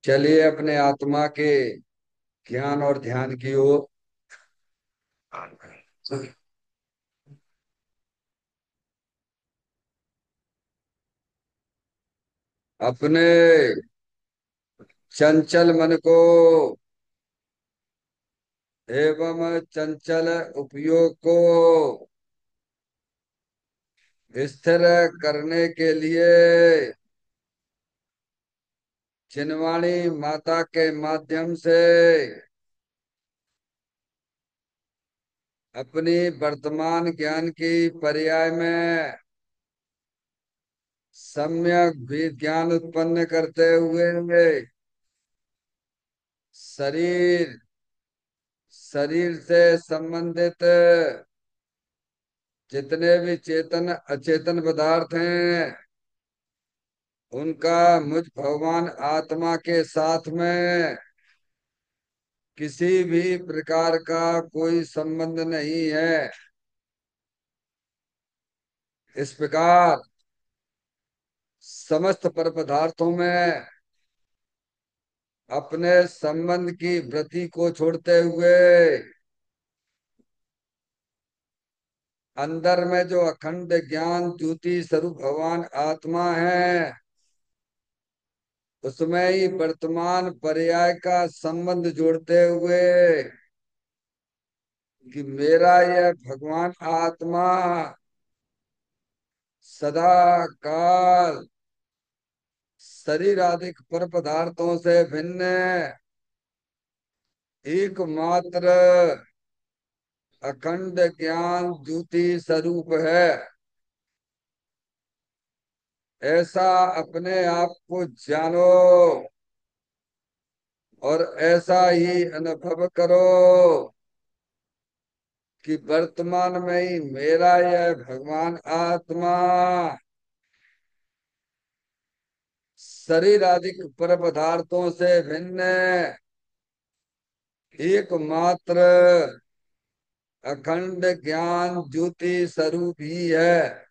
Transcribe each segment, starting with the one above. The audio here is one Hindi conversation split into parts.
चलिए अपने आत्मा के ज्ञान और ध्यान की ओर। अपने चंचल मन को एवं चंचल उपयोग को स्थिर करने के लिए चिन्वाणी माता के माध्यम से अपनी वर्तमान ज्ञान की पर्याय में सम्यक भी ज्ञान उत्पन्न करते हुए शरीर शरीर से संबंधित जितने भी चेतन अचेतन पदार्थ हैं उनका मुझ भगवान आत्मा के साथ में किसी भी प्रकार का कोई संबंध नहीं है। इस प्रकार समस्त पर पदार्थों में अपने संबंध की वृत्ति को छोड़ते हुए अंदर में जो अखंड ज्ञान ज्योति स्वरूप भगवान आत्मा है उसमें ही वर्तमान पर्याय का संबंध जोड़ते हुए कि मेरा यह भगवान आत्मा सदा काल शरीर आदि पर पदार्थों से भिन्न एकमात्र अखंड ज्ञान ज्योति स्वरूप है। ऐसा अपने आप को जानो और ऐसा ही अनुभव करो कि वर्तमान में ही मेरा यह भगवान आत्मा शरीर आदि पर पदार्थों से भिन्न एकमात्र अखंड ज्ञान ज्योति स्वरूप ही है।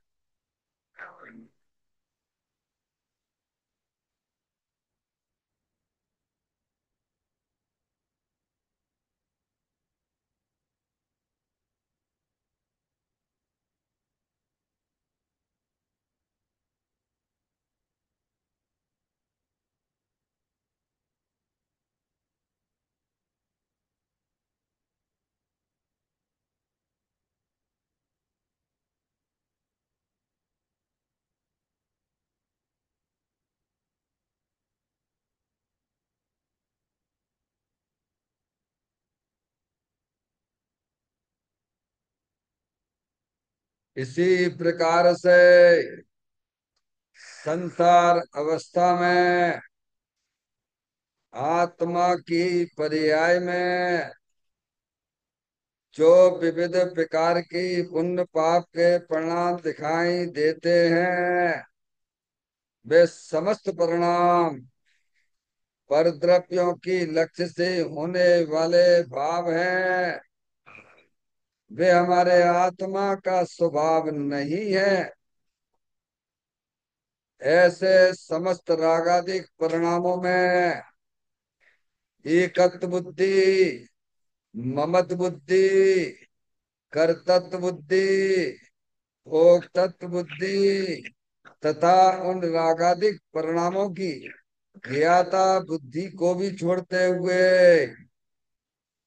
इसी प्रकार से संसार अवस्था में आत्मा की पर्याय में जो विविध प्रकार की पुण्य पाप के परिणाम दिखाई देते हैं वे समस्त परिणाम पर द्रव्यों की लक्ष्य से होने वाले भाव हैं। वे हमारे आत्मा का स्वभाव नहीं है। ऐसे समस्त रागादिक परिणामों में एकत्व बुद्धि ममत बुद्धि कर्तृत्व बुद्धि भोक्तृत्व बुद्धि तथा उन रागादिक परिणामों की ज्ञाता बुद्धि को भी छोड़ते हुए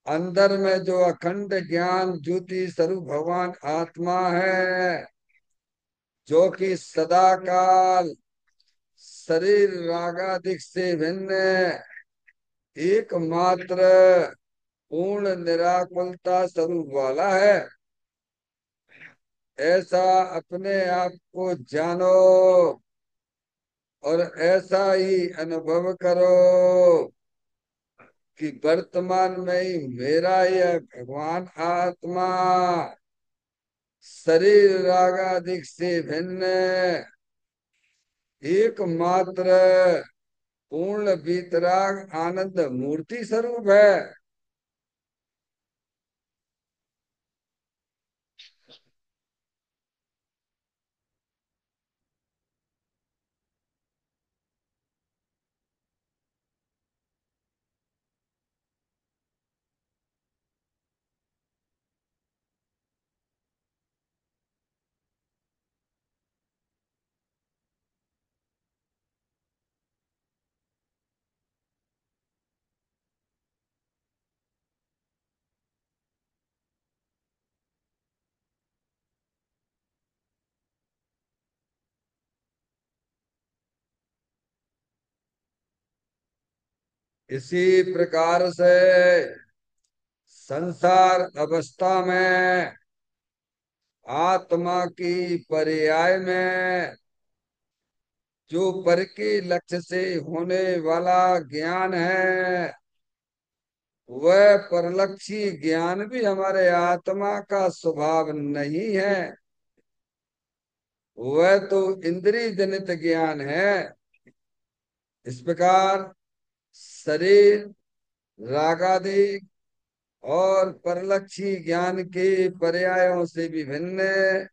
अंदर में जो अखंड ज्ञान ज्योति स्वरूप भगवान आत्मा है जो कि सदा काल शरीर रागादिक से भिन्न एकमात्र पूर्ण निराकुलता स्वरूप वाला है। ऐसा अपने आप को जानो और ऐसा ही अनुभव करो कि वर्तमान में ही मेरा यह भगवान आत्मा शरीर रागादिक से भिन्न एकमात्र पूर्ण वीतराग आनंद मूर्ति स्वरूप है। इसी प्रकार से संसार अवस्था में आत्मा की पर्याय में जो पर के लक्ष्य से होने वाला ज्ञान है, वह परलक्षी ज्ञान भी हमारे आत्मा का स्वभाव नहीं है। वह तो इंद्रिय जनित ज्ञान है। इस प्रकार शरीर रागादि और परलक्षी ज्ञान के पर्यायों से भी भिन्न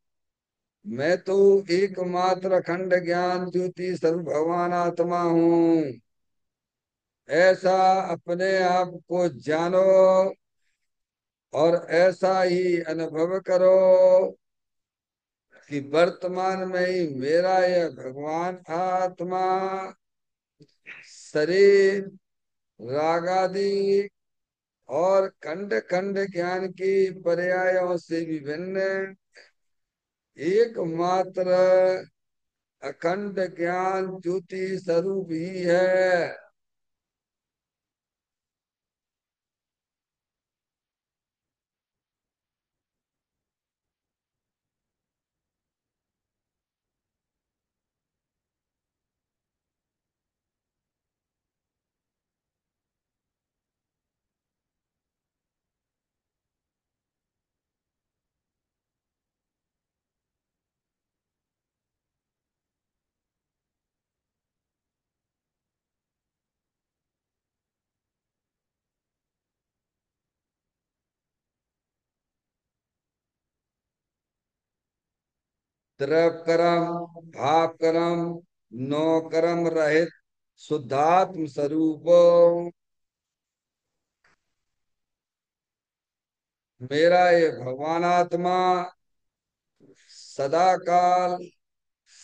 मैं तो एकमात्र अखंड ज्ञान ज्योति स्वरूप भगवान आत्मा हूँ। ऐसा अपने आप को जानो और ऐसा ही अनुभव करो कि वर्तमान में ही मेरा यह भगवान आत्मा शरीर रागादि और खंड खंड ज्ञान की पर्यायों से विभिन्न एकमात्र अखंड ज्ञान ज्योति स्वरूप ही है। त्रिप कर्म भाव कर्म नो कर्म रहित शुद्धात्म स्वरूप मेरा ये भगवान आत्मा सदा काल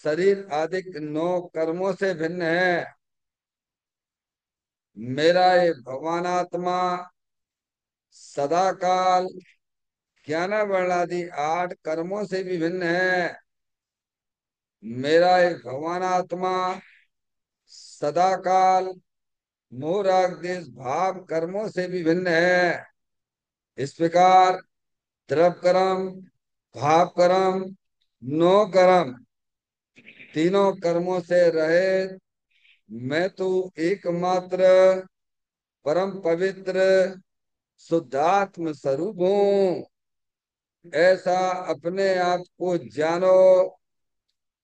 शरीर आदि नौ कर्मों से भिन्न है। मेरा ये भगवान आत्मा सदा काल ज्ञान वर्णादि आठ कर्मों से भी भिन्न है। मेरा ये भगवान आत्मा सदा काल मोह राग देश भाव कर्मों से भी भिन्न है। इस प्रकार द्रव कर्म भाव कर्म नो कर्म तीनों कर्मों से रहे मैं तो एकमात्र परम पवित्र शुद्धात्म स्वरूप हूँ। ऐसा अपने आप को जानो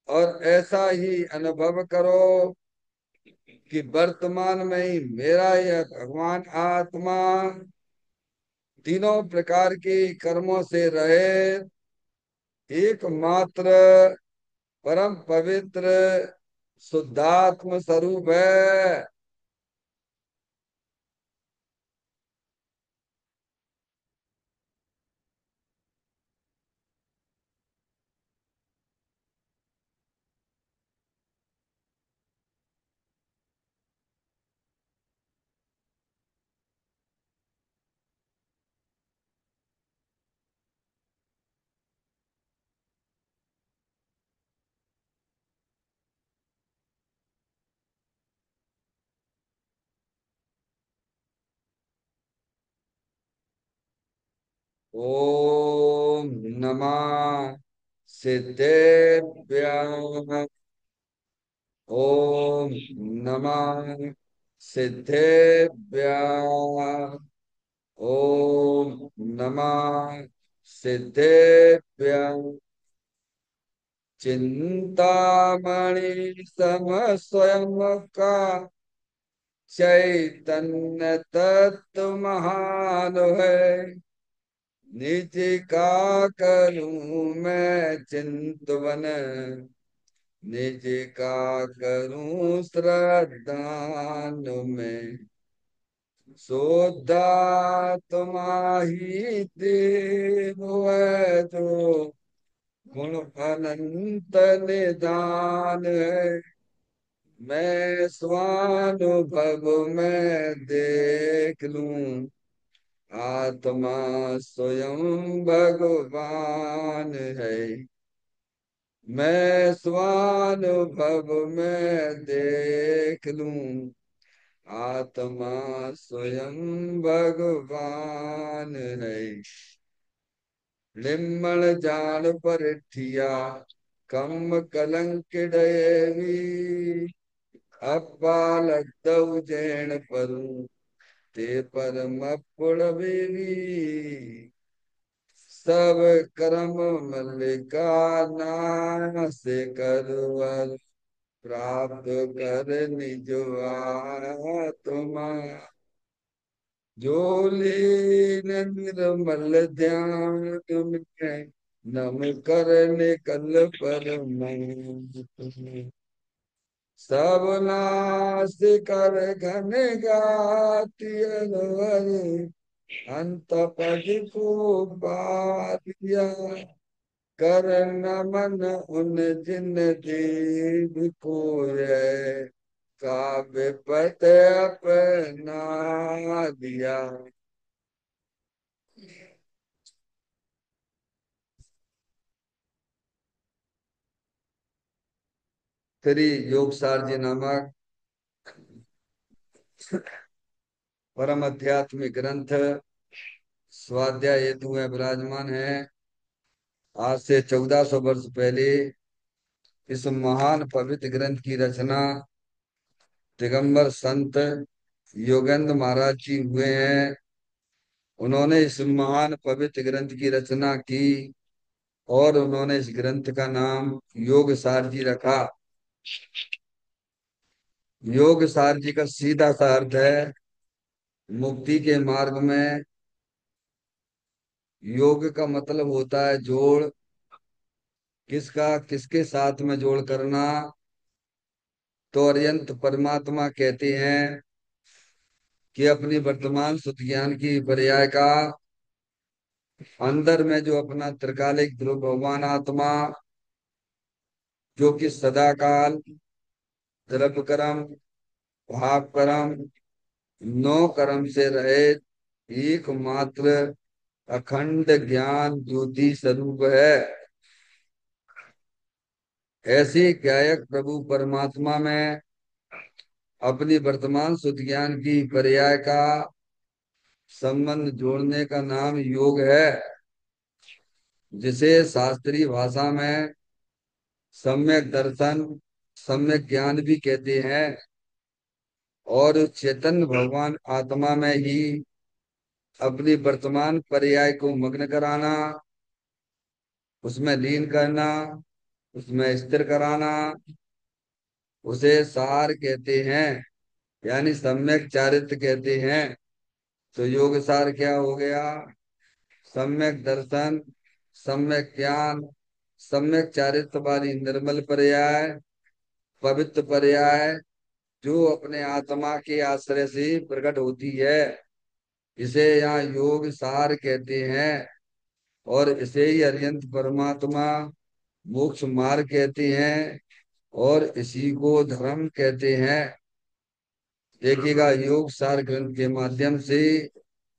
और ऐसा ही अनुभव करो कि वर्तमान में ही मेरा यह भगवान आत्मा तीनों प्रकार के कर्मों से रहे एकमात्र परम पवित्र शुद्धात्म स्वरूप है। ओम नमः सिद्धेभ्यः। ओम नमः सिद्धेभ्यः। ओम नमः सिद्धेभ्यः। चिंतामणि सम स्वयं का चैतन्य तत्व महान है। निज का करूं मैं चिंतवन निज का करूं श्रद्धान में सोधा तुम्हारी देव है जो गुण अनंत निदान है। मैं स्वानुभव में देख लूं आत्मा स्वयं भगवान है। मैं स्वानुभव में देख लूं आत्मा स्वयं भगवान है। निम्मल जान परिठिया कम कलंक डयवी। अब्बालद्दउ जैन परू ते परम पुड़वेवी। सब कर्म मल्लिका नाश करवर प्राप्त कर निज आत्मा। जो लीन निर्मल ध्यान में नम कर निकल पर मैं। सब नाश कर घन गाति अलवर अंत पद को पाया। कर नमन उन जिन देव को है काव्य पत अपना दिया। श्री योगसार जी नामक परम आध्यात्मिक ग्रंथ स्वाध्याय हेतु में विराजमान है। आज से 1400 वर्ष पहले इस महान पवित्र ग्रंथ की रचना दिगंबर संत योगेंद्र महाराज जी हुए हैं। उन्होंने इस महान पवित्र ग्रंथ की रचना की और उन्होंने इस ग्रंथ का नाम योग सार जी रखा। योग सार जी का सीधा सा अर्थ है मुक्ति के मार्ग में। योग का मतलब होता है जोड़, किसका किसके साथ में जोड़ करना। तो अरियंत परमात्मा कहते हैं कि अपनी वर्तमान सुध ज्ञान की पर्याय का अंदर में जो अपना त्रिकालिक ध्रुव भगवान आत्मा जो कि सदाकाल द्रव्य कर्म भाव कर्म नो कर्म से रहित एकमात्र अखंड ज्ञान ज्योति स्वरूप है। ऐसे गायक प्रभु परमात्मा में अपनी वर्तमान सुध ज्ञान की पर्याय का संबंध जोड़ने का नाम योग है, जिसे शास्त्रीय भाषा में सम्यक दर्शन सम्यक ज्ञान भी कहते हैं। और चैतन्य भगवान आत्मा में ही अपनी वर्तमान पर्याय को मग्न कराना, उसमें लीन करना, उसमें स्थिर कराना, उसे सार कहते हैं, यानी सम्यक चारित्र कहते हैं। तो योग सार क्या हो गया? सम्यक दर्शन, सम्यक ज्ञान, सम्यक चारित्र वाली निर्मल पर्याय, पवित्र पर्याय जो अपने आत्मा के आश्रय से प्रकट होती है, इसे यहाँ योग सार कहते हैं। और इसे ही अरिहंत परमात्मा मोक्ष मार्ग कहते हैं और इसी को धर्म कहते हैं। देखिएगा योग सार ग्रंथ के माध्यम से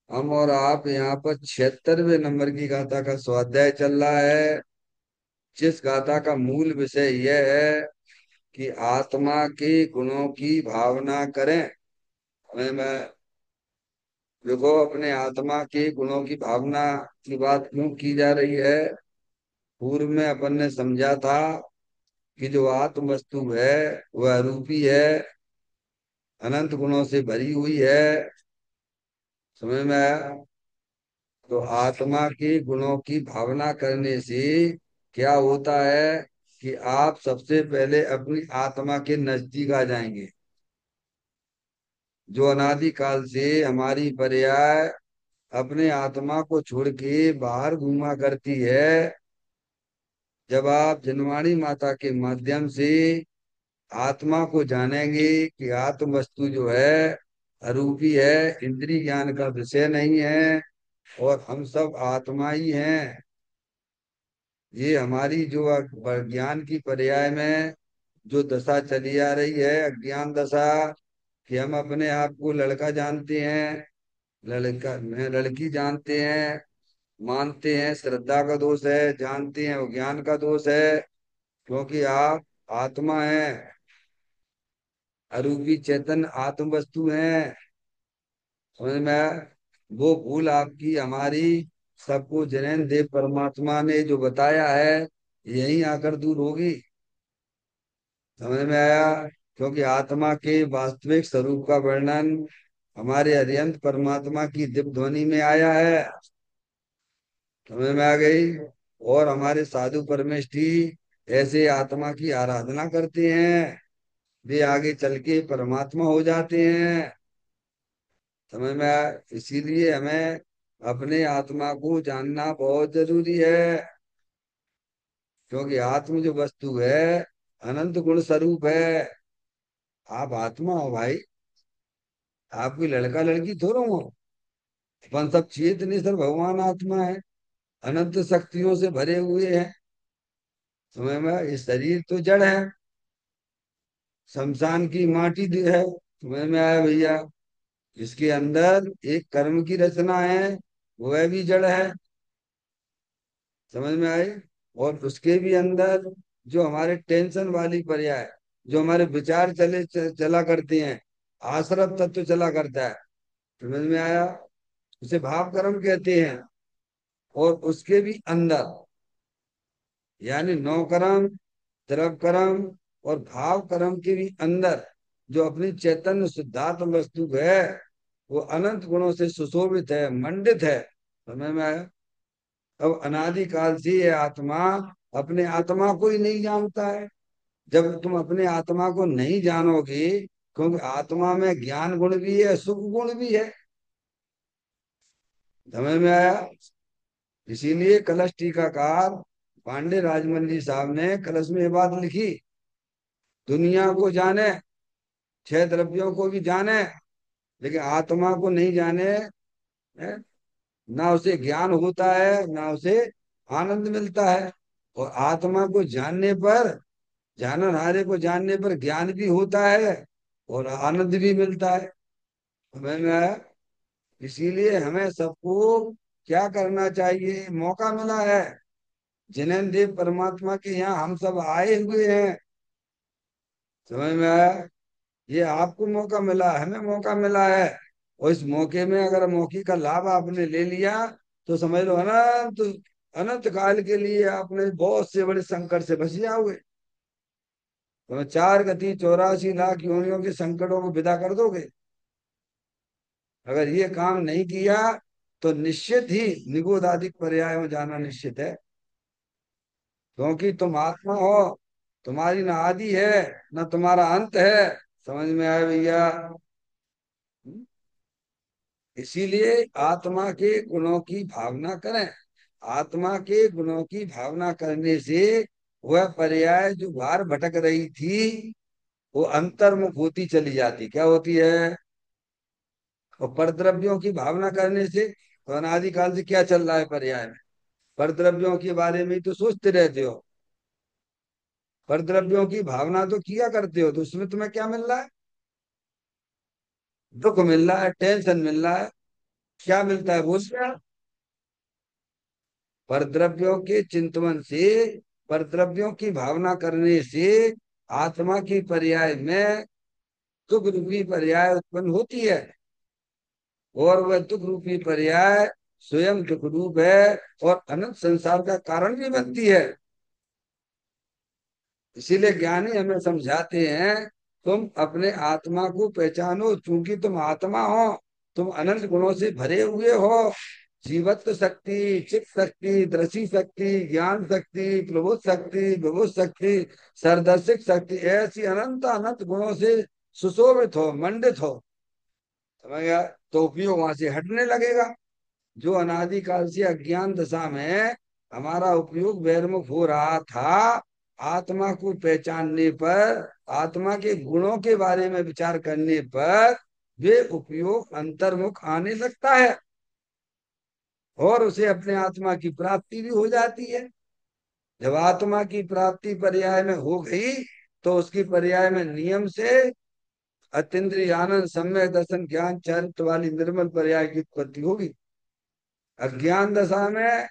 हम और आप यहाँ पर 76वें नंबर की गाथा का स्वाध्याय चल रहा है, जिस गाथा का मूल विषय यह है कि आत्मा के गुणों की भावना करें। मैं देखो अपने आत्मा के गुणों की भावना की बात क्यों की जा रही है। पूर्व में अपन ने समझा था कि जो आत्म वस्तु है वह अरूपी है, अनंत गुणों से भरी हुई है। समझ में आया? तो आत्मा के गुणों की भावना करने से क्या होता है कि आप सबसे पहले अपनी आत्मा के नजदीक आ जाएंगे, जो अनादि काल से हमारी पर्याय अपने आत्मा को छोड़ के बाहर घूमा करती है। जब आप जनवाणी माता के माध्यम से आत्मा को जानेंगे कि आत्म वस्तु जो है अरूपी है, इंद्रिय ज्ञान का विषय नहीं है और हम सब आत्मा ही हैं। ये हमारी जो ज्ञान की पर्याय में जो दशा चली आ रही है अज्ञान दशा, कि हम अपने आप को लड़का जानते हैं, लड़का लड़की जानते हैं, मानते हैं श्रद्धा का दोष है, जानते हैं वो ज्ञान का दोष है, क्योंकि आप आत्मा हैं। अरूपी चेतन आत्म वस्तु है। समझ में आया? वो भूल आपकी हमारी सबको जैन देव परमात्मा ने जो बताया है यही आकर दूर होगी। समझ में आया? क्योंकि आत्मा के वास्तविक स्वरूप का वर्णन हमारे अरिहंत परमात्मा की दिव्य ध्वनि में आया है। समझ में आ गई? और हमारे साधु परमेष्ठी ऐसे आत्मा की आराधना करते हैं, वे आगे चल के परमात्मा हो जाते हैं। समझ में आया? इसीलिए हमें अपने आत्मा को जानना बहुत जरूरी है। क्योंकि आत्म जो वस्तु है अनंत गुण स्वरूप है। आप आत्मा हो भाई, आप कोई लड़का लड़की थोड़ा हो। अपन सब चेतन सर भगवान आत्मा है, अनंत शक्तियों से भरे हुए हैं। समझ में? ये शरीर तो जड़ है, शमशान की माटी है। समझ में आया भैया? इसके अंदर एक कर्म की रचना है, वह भी जड़ है। समझ में आई? और उसके भी अंदर जो हमारे टेंशन वाली पर्याय, जो हमारे विचार चला करते हैं, आश्रव तत्व चला करता है। समझ में आया? उसे भाव कर्म कहते हैं। और उसके भी अंदर यानी नौ कर्म, द्रव कर्म और भाव कर्म के भी अंदर जो अपनी चैतन्य शुद्धात्म वस्तु है वो अनंत गुणों से सुशोभित है, मंडित है। समझ में आया? अब अनादि काल से ये आत्मा अपने आत्मा को ही नहीं जानता है। जब तुम अपने आत्मा को नहीं जानोगे, क्योंकि आत्मा में ज्ञान गुण भी है, सुख गुण भी है। समझ में आया? इसीलिए कलश टीकाकार पांडे राजमल साहब ने कलश में ये बात लिखी, दुनिया को जाने, छह द्रव्यों को भी जाने, लेकिन आत्मा को नहीं जाने, है? ना उसे ज्ञान होता है ना उसे आनंद मिलता है। और आत्मा को जानने पर, जाननहारे को जानने पर ज्ञान भी होता है और आनंद भी मिलता है। समझ में आया? इसीलिए हमें सबको क्या करना चाहिए? मौका मिला है, जिनेन्द्र देव परमात्मा के यहाँ हम सब आए हुए हैं। समझ में आया? ये आपको मौका मिला, हमें मौका मिला है। और इस मौके में अगर मौके का लाभ आपने ले लिया तो समझ लो अनंत अनंत काल के लिए आपने बहुत से बड़े संकट से बच जाओगे। तो 4 गति 84 लाख योनियों के संकटों को विदा कर दोगे। अगर ये काम नहीं किया तो निश्चित ही निगोदादिक पर्याय में जाना निश्चित है। क्योंकि तुम आत्मा हो, तुम्हारी ना आदि है ना तुम्हारा अंत है। समझ में आया भैया? इसीलिए आत्मा के गुणों की भावना करें। आत्मा के गुणों की भावना करने से वह पर्याय जो बाहर भटक रही थी वो अंतर्मुख होती चली जाती। क्या होती है? और परद्रव्यों की भावना करने से तो अनादिकाल से क्या चल रहा है पर्याय में? परद्रव्यों के बारे में ही तो सोचते रहते हो। परद्रव्यों की भावना तो किया करते हो, तो उसमें तुम्हें क्या मिल रहा है? दुख मिल रहा है, टेंशन मिल रहा है। क्या मिलता है बोल क्या? परद्रव्यों के चिंतन से, परद्रव्यों की भावना करने से आत्मा की पर्याय में दुख रूपी पर्याय उत्पन्न होती है। और वह दुख रूपी पर्याय स्वयं दुख रूप है और अनंत संसार का कारण भी बनती है। इसीलिए ज्ञानी हमें समझाते हैं, तुम अपने आत्मा को पहचानो, चूंकि तुम आत्मा हो, तुम अनंत गुणों से भरे हुए हो। जीवत्व शक्ति, चित्त शक्ति, दृष्टि शक्ति, ज्ञान शक्ति, प्रबोध शक्ति, विभुत शक्ति, सरदर्शिक शक्ति, ऐसी अनंत अनंत गुणों से सुशोभित हो, मंडित हो। समझ गया? तो उपयोग वहां से हटने लगेगा। जो अनादिकाल से अज्ञान दशा में हमारा उपयोग बहिर्मुख हो रहा था, आत्मा को पहचानने पर, आत्मा के गुणों के बारे में विचार करने पर वे उपयोग अंतर्मुख आने लगता है और उसे अपने आत्मा की प्राप्ति भी हो जाती है। जब आत्मा की प्राप्ति पर्याय में हो गई तो उसकी पर्याय में नियम से अतीन्द्रिय आनंद, सम्यक दर्शन, ज्ञान, चरित्र वाली निर्मल पर्याय की उत्पत्ति होगी। अज्ञान दशा में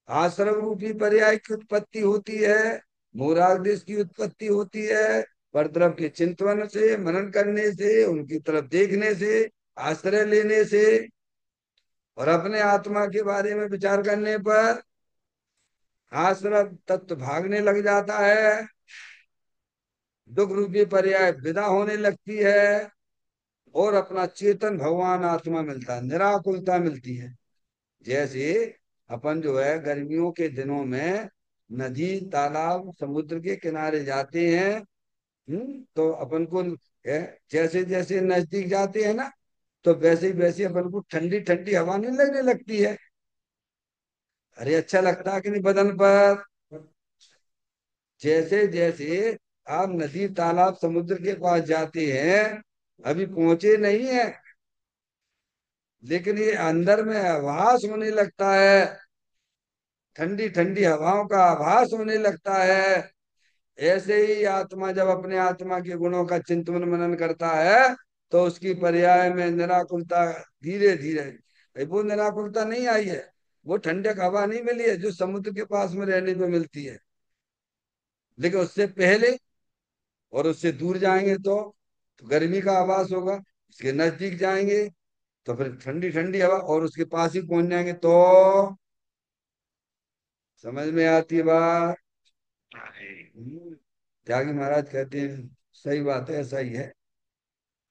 आश्रम रूपी पर्याय की उत्पत्ति होती है, मूरादेश की उत्पत्ति होती है, पर तरफ के चिंतन से, मनन करने से, उनकी तरफ देखने से, आश्रय लेने से और अपने आत्मा के बारे में विचार करने पर आश्रय तत्व भागने लग जाता है, दुख रूपी पर्याय विदा होने लगती है और अपना चेतन भगवान आत्मा मिलता है, निराकुलता मिलती है। जैसे अपन जो है गर्मियों के दिनों में नदी तालाब समुद्र के किनारे जाते हैं, तो अपन को जैसे जैसे नजदीक जाते हैं ना, तो वैसे ही वैसे अपन को ठंडी ठंडी हवा नहीं लगने लगती है। अरे अच्छा लगता है कि नहीं बदन पर। जैसे जैसे आप नदी तालाब समुद्र के पास जाते हैं, अभी पहुंचे नहीं है, लेकिन ये अंदर में आभास होने लगता है, ठंडी ठंडी हवाओं का आभास होने लगता है। ऐसे ही आत्मा जब अपने आत्मा के गुणों का चिंतन मनन करता है, तो उसकी पर्याय में निराकुलता धीरे धीरे, भाई वो निराकुलता नहीं आई है, वो ठंडक हवा नहीं मिली है जो समुद्र के पास में रहने को मिलती है, लेकिन उससे पहले और उससे दूर जाएंगे तो गर्मी का आभास होगा, उसके नजदीक जाएंगे तो फिर ठंडी ठंडी हवा, और उसके पास ही पहुंच जाएंगे तो समझ में आती है बात। त्यागी महाराज कहते हैं सही बात है, ऐसा ही है,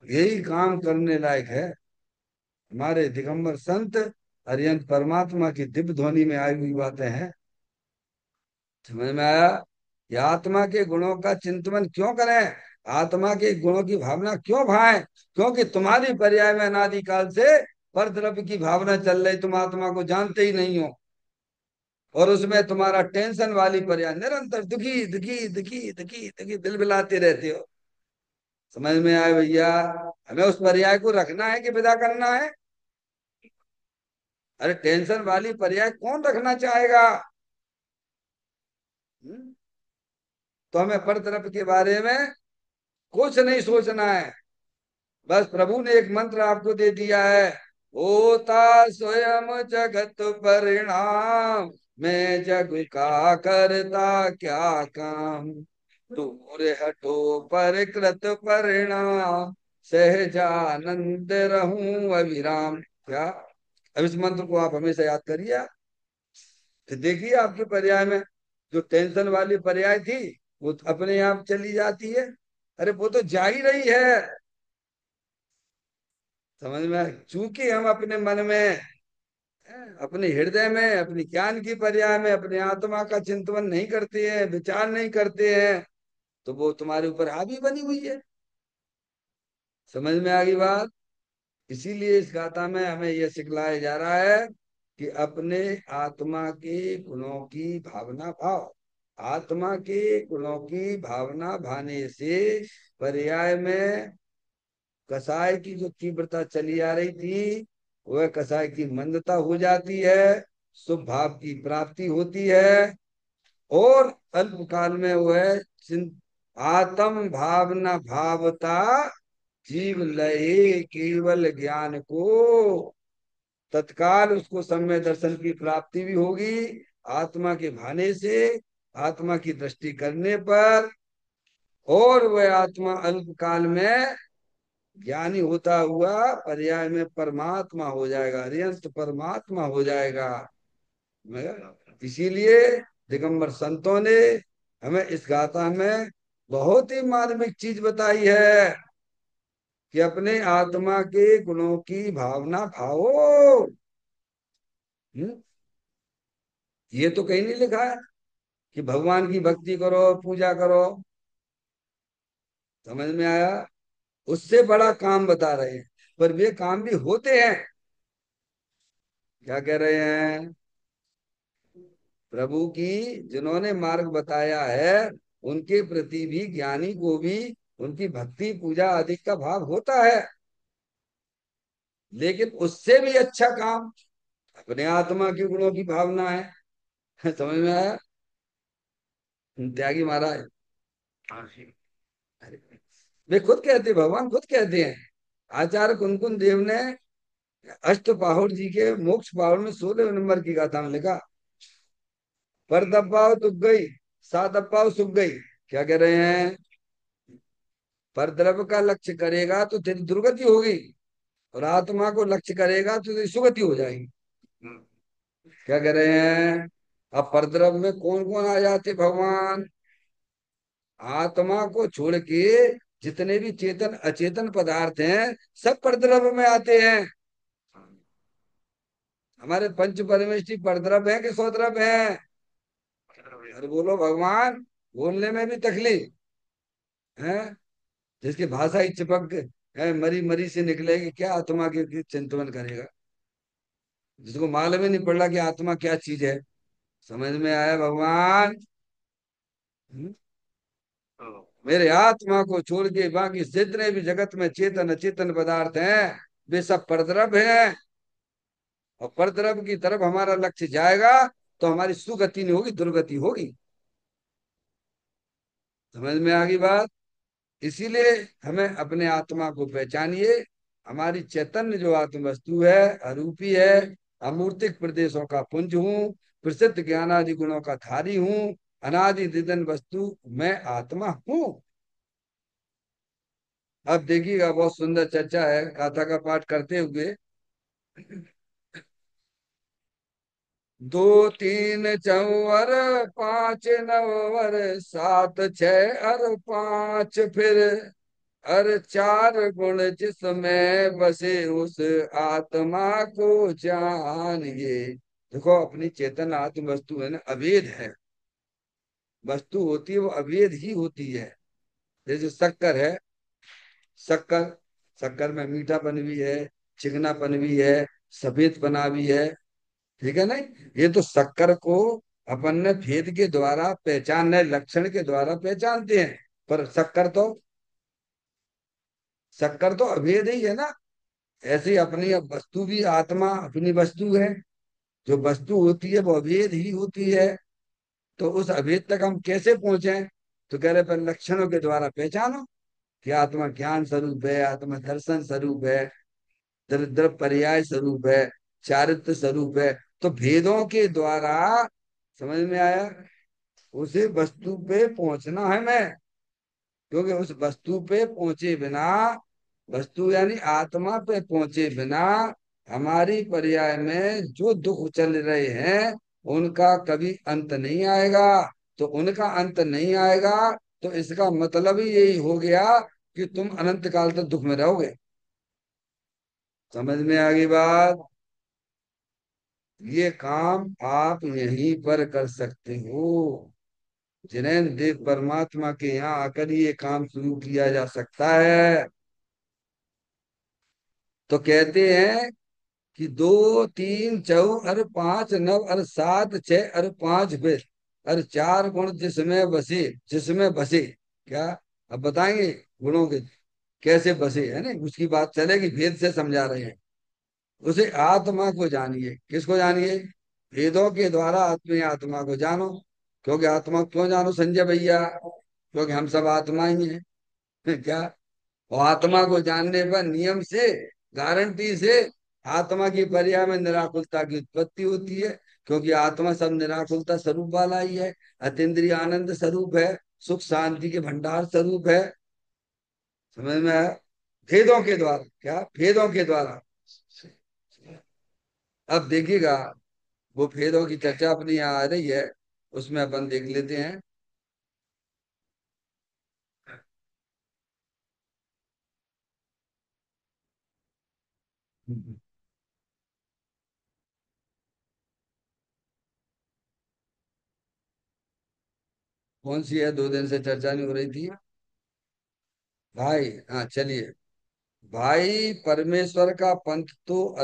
यही काम करने लायक है। हमारे दिगंबर संत अरिहंत परमात्मा की दिव्य ध्वनि में आई हुई बातें हैं। समझ में आया? ये आत्मा के गुणों का चिंतन क्यों करें, आत्मा के गुणों की भावना क्यों भाएं? क्योंकि तुम्हारी पर्याय में अनादिकाल से पर द्रव्य की भावना चल रही, तुम आत्मा को जानते ही नहीं हो, और उसमें तुम्हारा टेंशन वाली पर्याय निरंतर दुखी दुखी दुखी दुखी दुखी दिल बिलाते रहते हो। समझ में आए भैया? हमें उस पर्याय को रखना है कि विदा करना है? अरे टेंशन वाली पर्याय कौन रखना चाहेगा? हम्म? तो हमें पर तरफ के बारे में कुछ नहीं सोचना है, बस प्रभु ने एक मंत्र आपको दे दिया है, होता स्वयं जगत परिणाम, मैं जग का करता क्या काम, दूर हटो परिकृत परिणाम, सहजानंद रहूं अविराम। क्या? अब इस मंत्र को आप हमेशा याद करिए, तो देखिए आपके पर्याय में जो टेंशन वाली पर्याय थी वो तो अपने आप चली जाती है। अरे वो तो जा ही रही है। समझ में चूंकि हम अपने मन में, अपने हृदय में, अपनी ज्ञान की पर्याय में अपने आत्मा का चिंतन नहीं करते हैं, विचार नहीं करते हैं, तो वो तुम्हारे ऊपर हावी बनी हुई है। समझ में आ गई बात? इसीलिए इस गाथा में हमें यह सिखलाया जा रहा है कि अपने आत्मा के गुणों की भावना भाव, आत्मा के गुणों की भावना भाने से पर्याय में कसाय की जो तीव्रता चली आ रही थी, वह कसाय की मंदता हो जाती है, शुभ भाव की प्राप्ति होती है, और अल्पकाल में वह आत्म भावना भावता जीव लहे केवल ज्ञान को, तत्काल उसको सम्य दर्शन की प्राप्ति भी होगी आत्मा के भाने से, आत्मा की दृष्टि करने पर, और वह आत्मा अल्पकाल में ज्ञानी होता हुआ पर्याय में परमात्मा हो जाएगा, अरिहंत परमात्मा हो जाएगा। इसीलिए दिगंबर संतों ने हमें इस गाथा में बहुत ही मार्मिक चीज बताई है कि अपने आत्मा के गुणों की भावना भावो। हम्म? ये तो कहीं नहीं लिखा है कि भगवान की भक्ति करो, पूजा करो। समझ में आया? उससे बड़ा काम बता रहे हैं, पर वे काम भी होते हैं। क्या कह रहे हैं? प्रभु की जिन्होंने मार्ग बताया है, उनके प्रति भी ज्ञानी को भी उनकी भक्ति पूजा आदि का भाव होता है, लेकिन उससे भी अच्छा काम अपने आत्मा के गुणों की भावना है। समझ में आया? त्यागी महाराज, अरे वे खुद कहते, भगवान खुद कहते हैं, आचार्य कुनकुन देव ने अष्ट पाहुर जी के मोक्ष पाहुर में 16 नंबर की गाथा में लिखा, पर दब्बाओ तुक गई, सात अप्पाओ सुख गई। क्या कह रहे हैं? पर द्रव्य का लक्ष्य करेगा तो तेरी दुर्गति होगी, और आत्मा को लक्ष्य करेगा तो तेरी सुगति हो जाएगी। क्या कह रहे हैं? अब परद्रव्य में कौन कौन आ जाते भगवान? आत्मा को छोड़ के जितने भी चेतन अचेतन पदार्थ हैं, सब परद्रव्य में आते हैं। हमारे पंच परमेष्टि परद्रव्य है कि सौद्रव्य है? अरे बोलो भगवान, बोलने में भी तकलीफ है। जिसकी भाषा ही चिपक है, मरी मरी से निकलेगी, क्या आत्मा के चिंतन करेगा? जिसको मालूम ही नहीं पड़ रहा कि आत्मा क्या चीज है। समझ में आया भगवान? हम्म? मेरे आत्मा को छोड़ के बाकी जितने भी जगत में चेतन अचेतन पदार्थ हैं, वे सब परद्रव्य हैं। और परद्रव्य की तरफ हमारा लक्ष्य जाएगा तो हमारी सुगति नहीं होगी, दुर्गति होगी। समझ में आ गई बात? इसीलिए हमें अपने आत्मा को पहचानिए। हमारी चैतन्य जो आत्म वस्तु है, अरूपी है, अमूर्तिक प्रदेशों का पुंज हूँ, प्रसिद्ध ज्ञानादि गुणों का धारी हूँ, अनादि निधन वस्तु मैं आत्मा हूँ। अब देखिएगा, बहुत सुंदर चर्चा है गाथा का पाठ करते हुए। दो तीन चौवर, पांच नववर, सात छह और पांच फिर, अर चार गुण जिसमें बसे उस आत्मा को जानिए। देखो, अपनी चेतन आत्म वस्तु है ना, अभेद है। वस्तु होती है वो अभेद ही होती है। जैसे शक्कर है, शक्कर, शक्कर में मीठापन भी है, चिकनापन भी है, सफेदपना भी है। ठीक है ना? ये तो शक्कर को अपन ने भेद के द्वारा पहचानने, लक्षण के द्वारा पहचानते हैं। पर शक्कर तो अभेद ही है ना। ऐसी अपनी अब वस्तु भी, आत्मा अपनी वस्तु है। जो वस्तु होती है वो अभेद ही होती है। तो उस अभेद तक हम कैसे पहुंचे? तो कह रहे पर लक्षणों के द्वारा पहचानो कि आत्मा ज्ञान स्वरूप है, आत्मा दर्शन स्वरूप है, दरिद्र पर्याय स्वरूप है, चारित्र स्वरूप है। तो भेदों के द्वारा, समझ में आया, उसे वस्तु पे पहुंचना है मैं। क्योंकि उस वस्तु पे पहुंचे बिना, वस्तु यानी आत्मा पे पहुंचे बिना, हमारी पर्याय में जो दुख चल रहे हैं उनका कभी अंत नहीं आएगा। तो उनका अंत नहीं आएगा तो इसका मतलब ही यही हो गया कि तुम अनंत काल तक दुख में रहोगे। समझ में आ गई बात? ये काम आप यहीं पर कर सकते हो। जिनेन्द्र देव परमात्मा के यहाँ आकर ये काम शुरू किया जा सकता है। तो कहते हैं कि दो तीन चौ और पांच नव और सात छह और पांच फिर, और चार गुण जिसमें बसे, जिसमें बसे, क्या? अब बताएंगे गुणों के कैसे बसे, है ना, उसकी बात चलेगी। भेद से समझा रहे हैं। उसे आत्मा को जानिए। किसको जानिए? वेदों के द्वारा आत्मी आत्मा को जानो। क्योंकि आत्मा क्यों जानो संजय भैया? क्योंकि हम सब आत्मा ही हैं। क्या? और आत्मा को जानने पर नियम से, गारंटी से, आत्मा की पर्याय में निराकुलता की उत्पत्ति होती है। क्योंकि आत्मा सब निराकुलता स्वरूप वाला ही है, अतीन्द्रिय आनंद स्वरूप है, सुख शांति के भंडार स्वरूप है। समझ में आया? भेदों के द्वारा, क्या? भेदों के द्वारा। अब देखिएगा, वो भेदों की चर्चा अपनी यहाँ आ रही है, उसमें अपन देख लेते हैं। कौन सी है? 2 दिन से चर्चा नहीं हो रही थी भाई। हाँ, चलिए। भाई, परमेश्वर का पंथ तो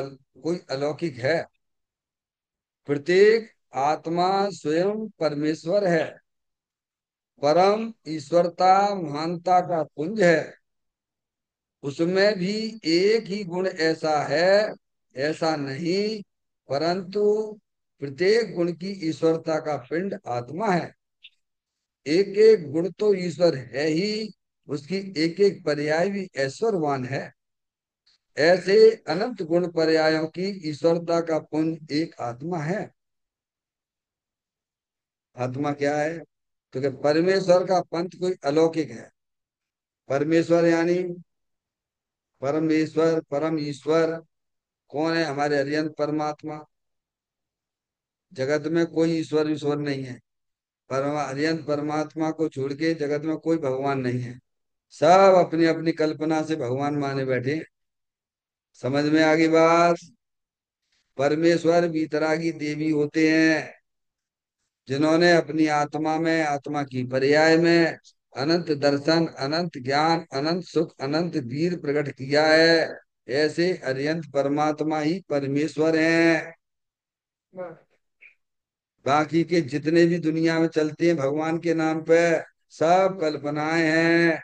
कोई अलौकिक है। प्रत्येक आत्मा स्वयं परमेश्वर है, परम ईश्वरता महानता का पुंज है। उसमें भी एक ही गुण ऐसा है, ऐसा नहीं, परंतु प्रत्येक गुण की ईश्वरता का पिंड आत्मा है। एक एक गुण तो ईश्वर है ही, उसकी एक एक पर्याय भी ऐश्वर्यवान है। ऐसे अनंत गुण पर्यायों की ईश्वरता का पुंज एक आत्मा है। आत्मा क्या है? तो कि परमेश्वर का पंथ कोई अलौकिक है। परमेश्वर यानी परमेश्वर, परम ईश्वर कौन है? हमारे अरिहंत परमात्मा। जगत में कोई ईश्वर ईश्वर नहीं है। अरिहंत परमात्मा को छोड़ के जगत में कोई भगवान नहीं है। सब अपनी अपनी कल्पना से भगवान माने बैठे हैं। समझ में आ गई बात? परमेश्वर वीतरागी देवी होते हैं, जिन्होंने अपनी आत्मा में, आत्मा की पर्याय में अनंत दर्शन, अनंत ज्ञान, अनंत सुख, अनंत वीर प्रकट किया है। ऐसे अरिहंत परमात्मा ही परमेश्वर हैं। बाकी के जितने भी दुनिया में चलते हैं भगवान के नाम पे, सब कल्पनाएं हैं।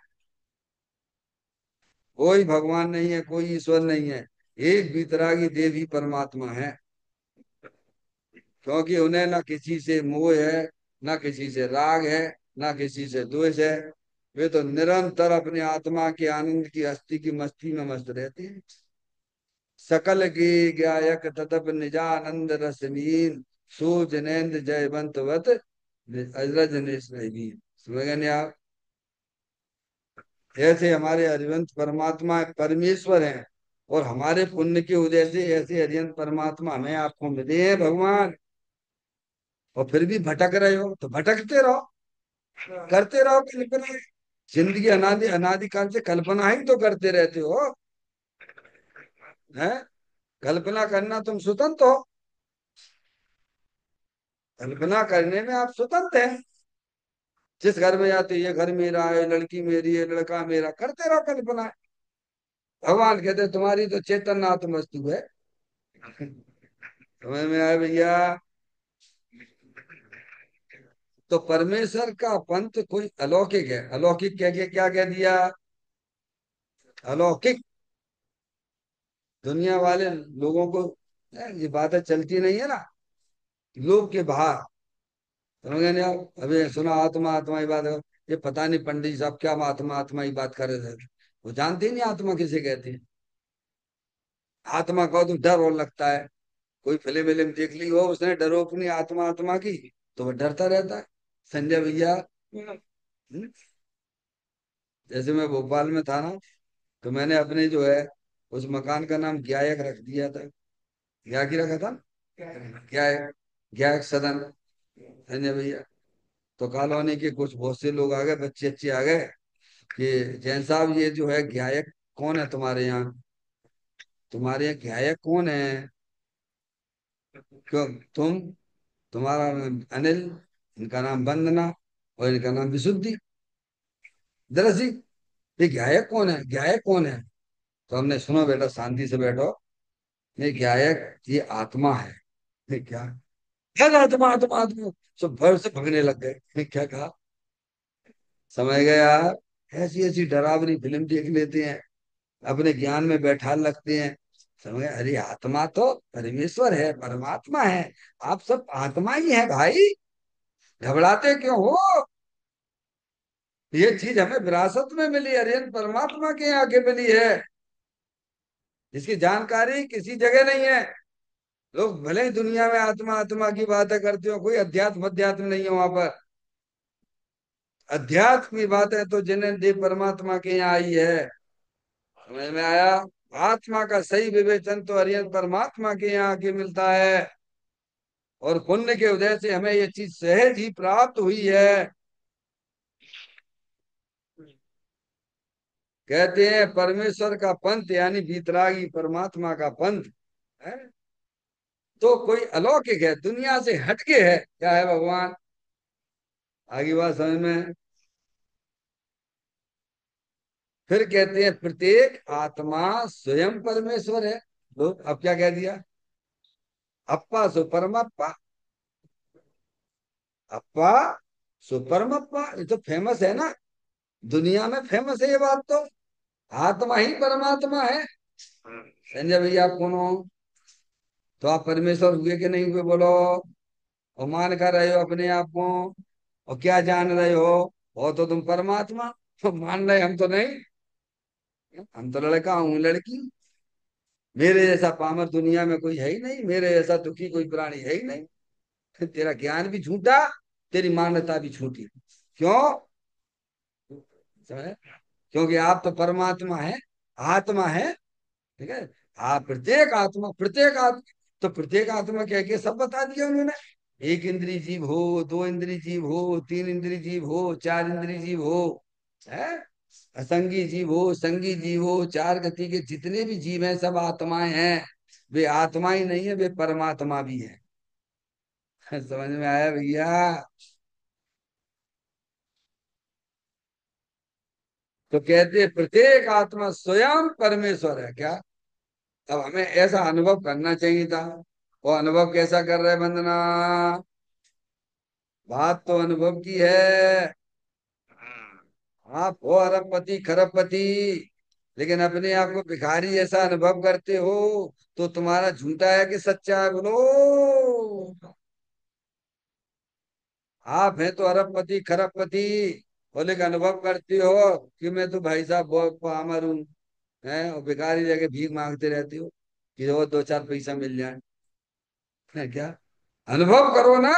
कोई भगवान नहीं है, कोई ईश्वर नहीं है। एक वितरागी देवी परमात्मा है। क्योंकि उन्हें ना किसी से मोह है, ना किसी से राग है, ना किसी से द्वेष है। वे तो निरंतर अपने आत्मा के आनंद की हस्ती की मस्ती में मस्त रहते हैं। सकल के गायक ततप निजानंद रसमीन, सो जनेन्द्र जयवंतवत अजरज निस्रहीन। समझ गए नहीं आप? ऐसे हमारे हरिवंश परमात्मा परमेश्वर हैं, और हमारे पुण्य की वजह से ऐसे हरिवंश परमात्मा हमें आपको मिले हैं भगवान। और फिर भी भटक रहे हो तो भटकते रहो, करते रहो कल्पना। जिंदगी अनादि अनादिकाल से कल्पना ही तो करते रहते हो। हैं? कल्पना करना तुम स्वतंत्र हो। कल्पना करने में आप स्वतंत्र हैं। जिस घर में जाते ये घर मेरा है, लड़की मेरी है, लड़का मेरा, करते रहो कल्पना। भगवान कहते तुम्हारी तो चेतन आत्म वस्तु है। समझ में आया भैया? तो परमेश्वर का पंथ कोई अलौकिक है। अलौकिक कह के क्या कह दिया? अलौकिक। दुनिया वाले लोगों को ये बातें चलती नहीं है ना, लोग के बाहर। समझ गए नहीं आप? अभी सुना आत्मा आत्मा की बात है। ये पता नहीं पंडित जी साहब क्या आत्मा आत्मा की बात कर रहे थे। वो जानते ही नहीं आत्मा किसे कहते हैं। आत्मा को तो डर और लगता है। कोई फिल्म विल्म देख ली हो उसने डरो अपनी आत्मा आत्मा की, तो वो डरता रहता है। संजय भैया, हम्म, जैसे मैं भोपाल में था ना, तो मैंने अपने जो है उस मकान का नाम ज्ञायक रख दिया था। क्या की रखा था? ज्ञायक। ज्ञायक सदन। संजय भैया, तो कॉलोनी के कुछ बहुत से लोग आ गए, बच्चे अच्छे आ गए कि जैन साहब ये जो है ज्ञायक कौन है तुम्हारे यहाँ? तुम्हारे यहाँ ज्ञायक कौन है? क्यों? तुम, तुम्हारा नाम अनिल, इनका नाम वंदना, और इनका नाम विशुद्धि। दरअसल ये गायक कौन है? गायक कौन है? तो हमने, सुनो बेटा शांति से बैठो। ये गायक ये आत्मा है। ये क्या? क्या आत्मा आत्मा आत्मा? सब भर से भगने लग गए। ये क्या कहा? समझ गए यार? ऐसी ऐसी डरावनी फिल्म देख लेते हैं, अपने ज्ञान में बैठा लगते हैं। समझ गए? अरे आत्मा तो परमेश्वर है, परमात्मा है। आप सब आत्मा ही है भाई। घबराते क्यों हो? ये चीज हमें विरासत में मिली, अरियन परमात्मा के आगे मिली है। इसकी जानकारी किसी जगह नहीं है। लोग भले ही दुनिया में आत्मा आत्मा की बातें करते हो, कोई अध्यात्म अध्यात्म नहीं है वहां पर। अध्यात्म की बातें तो जिन्हें देव परमात्मा के यहाँ आई है। समझ में आया? आत्मा का सही विवेचन तो अरियन परमात्मा के यहाँ आके मिलता है। और पुण्य के उदय से हमें ये चीज सहज ही प्राप्त हुई है। कहते हैं परमेश्वर का पंथ यानी वीतरागी परमात्मा का पंथ है, तो कोई अलौकिक है, दुनिया से हटके है। क्या है भगवान? आगे बात समझ में? फिर कहते हैं प्रत्येक आत्मा स्वयं परमेश्वर है। लो अब क्या कह दिया? अप्पा सो परमप्पा। अप्पा सो परमप्पा, ये तो फेमस है ना, दुनिया में फेमस है ये बात तो। आत्मा ही परमात्मा है। संजय भैया आप कौन हो? तो आप परमेश्वर हुए कि नहीं हुए बोलो? और मान कर रहे हो अपने आप को, और क्या जान रहे हो तो तुम परमात्मा। तो मान रहे हम तो नहीं। हम तो लड़का हूँ लड़की। मेरे जैसा पामर दुनिया में कोई है ही नहीं, मेरे जैसा दुखी कोई प्राणी है ही नहीं। तेरा ज्ञान भी झूठा, तेरी मान्यता भी झूठी। क्यों? समझे? क्योंकि आप तो परमात्मा है, आत्मा है। ठीक है। आप प्रत्येक आत्मा, प्रत्येक आत्मा, तो प्रत्येक आत्मा कह के सब बता दिया उन्होंने। एक इंद्रिय जीव हो, दो इंद्रिय जीव हो, तीन इंद्रिय जीव हो, चार इंद्रिय जीव हो, है, असंगी जीव हो, संगी जीव हो, चार गति के जितने भी जीव हैं सब आत्माएं हैं। वे आत्मा ही नहीं है, वे परमात्मा भी है। समझ में आया भैया? तो कहते हैं प्रत्येक आत्मा स्वयं परमेश्वर है क्या। अब हमें ऐसा अनुभव करना चाहिए था। वो अनुभव कैसा कर रहे हैं वंदना? बात तो अनुभव की है। आप हो अरबपति खरबपति, लेकिन अपने आप को भिखारी ऐसा अनुभव करते हो। तो तुम्हारा झूठा है कि सच्चा है, बोलो। आप हैं तो अरबपति खरबपति, और लेकिन अनुभव करते हो कि मैं तो भाई साहब बहुत पामर हूँ, है, और भिखारी जगह भीख मांगते रहते हो कि वो दो चार पैसा मिल जाए। है क्या? अनुभव करो ना।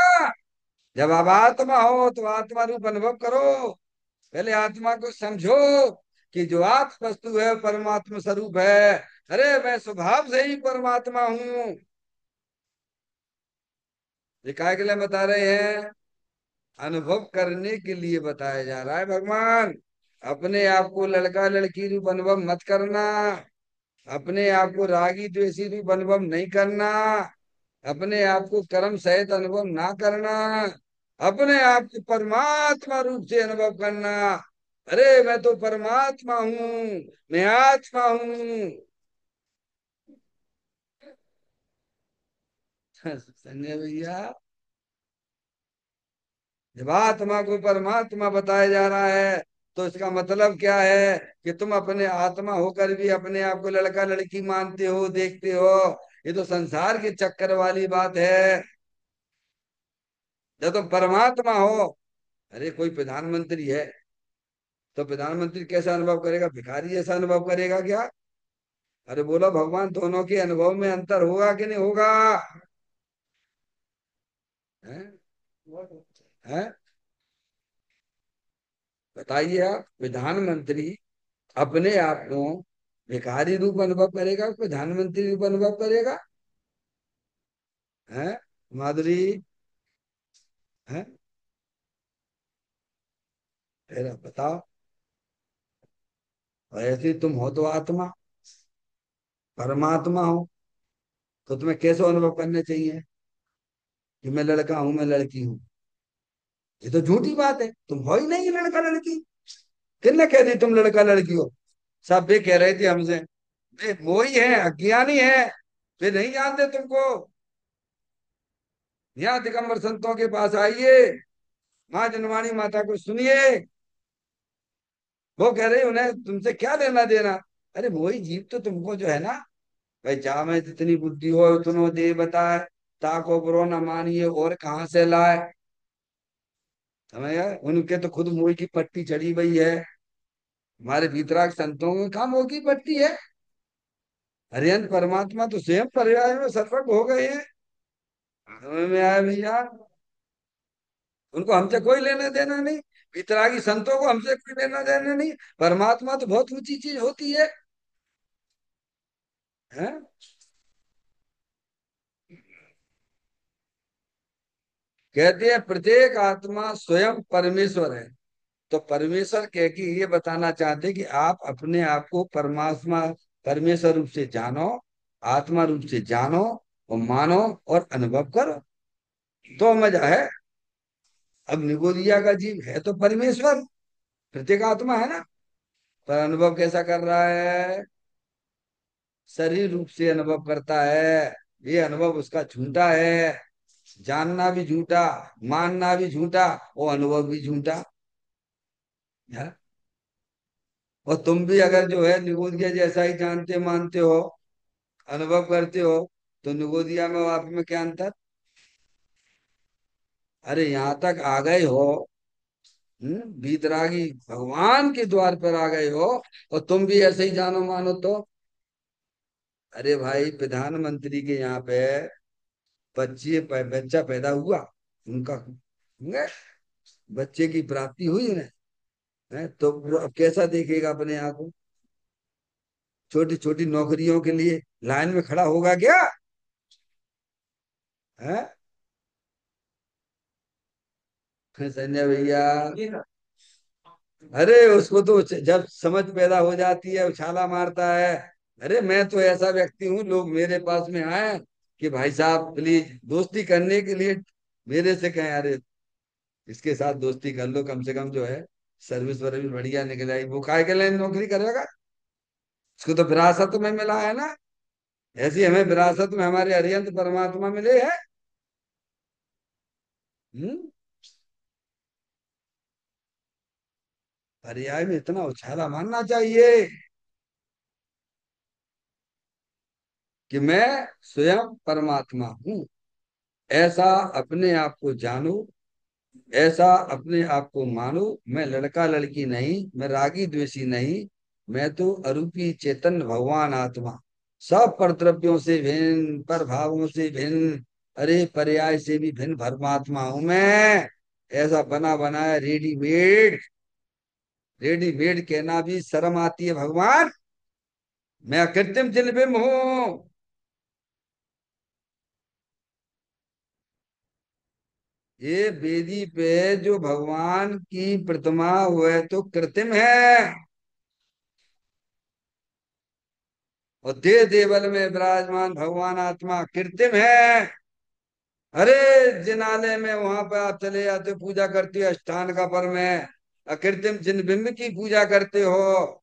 जब आप आत्मा हो तो आत्मा रूप अनुभव करो। पहले आत्मा को समझो कि जो आत्म वस्तु है परमात्मा स्वरूप है। अरे मैं स्वभाव से ही परमात्मा हूँ। ये काय के लिए बता रहे हैं? अनुभव करने के लिए बताया जा रहा है भगवान। अपने आप को लड़का लड़की रूप अनुभव मत करना। अपने आप को रागी द्वेषी रूप अनुभव नहीं करना। अपने आप को कर्म सहित अनुभव ना करना। अपने आप को परमात्मा रूप से अनुभव करना। अरे मैं तो परमात्मा हूँ, मैं आत्मा हूँ। संजय भैया, जब आत्मा को परमात्मा बताया जा रहा है तो इसका मतलब क्या है कि तुम अपने आत्मा होकर भी अपने आप को लड़का लड़की मानते हो, देखते हो। ये तो संसार के चक्कर वाली बात है। जब तुम परमात्मा हो, अरे कोई प्रधानमंत्री है तो प्रधानमंत्री कैसा अनुभव करेगा, भिखारी जैसा अनुभव करेगा क्या? अरे बोलो भगवान, दोनों के अनुभव में अंतर होगा कि नहीं होगा? हैं? हैं? बताइए आप। प्रधानमंत्री अपने आप को भिखारी रूप अनुभव करेगा, प्रधानमंत्री रूप अनुभव करेगा? है माधुरी? है? फिर आप बताओ। और ऐसे ही तुम हो तो आत्मा, परमात्मा हो, तो तुम्हें कैसे अनुभव करने चाहिए कि मैं लड़का हूं, मैं लड़की हूं? ये तो झूठी बात है, तुम हो ही नहीं लड़का लड़की। किसने कह दी तुम लड़का लड़की हो? सब वे कह रहे थे हमसे, वे वो ही है, अज्ञानी है, वे नहीं जानते तुमको। यहाँ दिगंबर संतों के पास आइए, माँ जनवाणी माता को सुनिए। वो कह रहे उन्हें तुमसे क्या लेना देना। अरे वही जीव तो तुमको जो है ना, भाई जा में जितनी बुद्धि हो उतनो दे बताए, ताको बुरो न मानिए और कहाँ से लाए। समझ गए? उनके तो खुद मोह की पट्टी चढ़ी हुई है। हमारे भीतराग संतों में कहाँ मोह की पट्टी है? हरियन परमात्मा तो स्वयं पर्याय में सर्वज्ञ हो गए हैं। समझ में आया भैया? उनको हमसे कोई लेना देना नहीं। वितरागी संतों को हमसे कोई लेना देना नहीं। परमात्मा तो बहुत ऊंची चीज होती है। हैं? कहते हैं प्रत्येक आत्मा स्वयं परमेश्वर है। तो परमेश्वर कह के ये बताना चाहते हैं कि आप अपने आप को परमात्मा, परमेश्वर रूप से जानो, आत्मा रूप से जानो और मानो और अनुभव करो, तो मजा है। अब निगोदिया का जीव है तो परमेश्वर, प्रत्येक आत्मा है ना, पर अनुभव कैसा कर रहा है? शरीर रूप से अनुभव करता है। ये अनुभव उसका झूठा है। जानना भी झूठा, मानना भी झूठा, वो अनुभव भी झूठा है। और तुम भी अगर जो है निगोदिया जैसा ही जानते मानते हो, अनुभव करते हो, तो निगोदिया में और आप में क्या अंतर? अरे यहाँ तक आ गए हो, बीतरागी भगवान के द्वार पर आ गए हो, और तुम भी ऐसे ही जानो मानो तो? अरे भाई प्रधानमंत्री के यहाँ पे बच्चा पैदा हुआ, उनका, बच्चे की प्राप्ति हुई ना, है तो वो अब कैसा देखेगा अपने आप को? छोटी छोटी नौकरियों के लिए लाइन में खड़ा होगा क्या? है संजय भैया, अरे उसको तो जब समझ पैदा हो जाती है उछाला मारता है। अरे मैं तो ऐसा व्यक्ति हूँ, लोग मेरे पास में आए कि भाई साहब प्लीज दोस्ती करने के लिए मेरे से कहें, अरे इसके साथ दोस्ती कर लो, कम से कम जो है सर्विस वर्विस बढ़िया निकल आई, वो काय के लिए नौकरी करेगा? उसको तो विरासत में मिला है ना। ऐसी हमें विरासत में हमारे अरिहंत परमात्मा मिले हैं। हम्म। पर्याय में इतना उछाला मारना चाहिए कि मैं स्वयं परमात्मा हूँ, ऐसा अपने आप को जानो, ऐसा अपने आप को मानो। मैं लड़का लड़की नहीं, मैं रागी द्वेषी नहीं, मैं तो अरूपी चेतन भगवान आत्मा, सब परद्रव्यों से भिन्न, पर भावों से भिन्न, अरे पर्याय से भी भिन्न परमात्मा हूं मैं। ऐसा बना बनाया रेडीमेड, रेडीमेड कहना भी शर्म आती है भगवान। मैं अकृत्रिम जिनबिम्ब हूँ। ये वेदी पे जो भगवान की प्रतिमा हुए तो कृत्रिम है, और देव देवल में विराजमान भगवान आत्मा कृत्रिम है। अरे जिनालय में वहां पर आप चले जाते हो, पूजा करते हो अष्टांग का पर में, अकृत्रिम जिन बिंब की पूजा करते हो,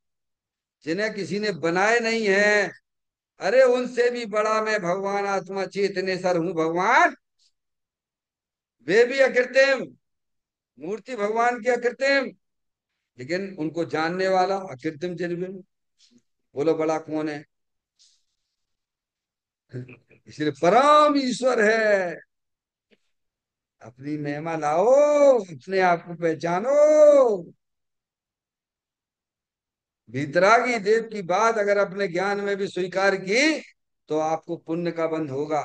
जिन्हें किसी ने बनाए नहीं है। अरे उनसे भी बड़ा मैं भगवान आत्मा चेतनेश्वर हूँ भगवान। वे भी अकृत्रिम, मूर्ति भगवान की अकृत्रिम, लेकिन उनको जानने वाला अकृत्रिम जिन बिंब। बोलो बड़ा कौन है? इसलिए परम ईश्वर है। अपनी महिमा लाओ, अपने आप को पहचानो। भीतरागी देव की बात अगर अपने ज्ञान में भी स्वीकार की तो आपको पुण्य का बंध होगा।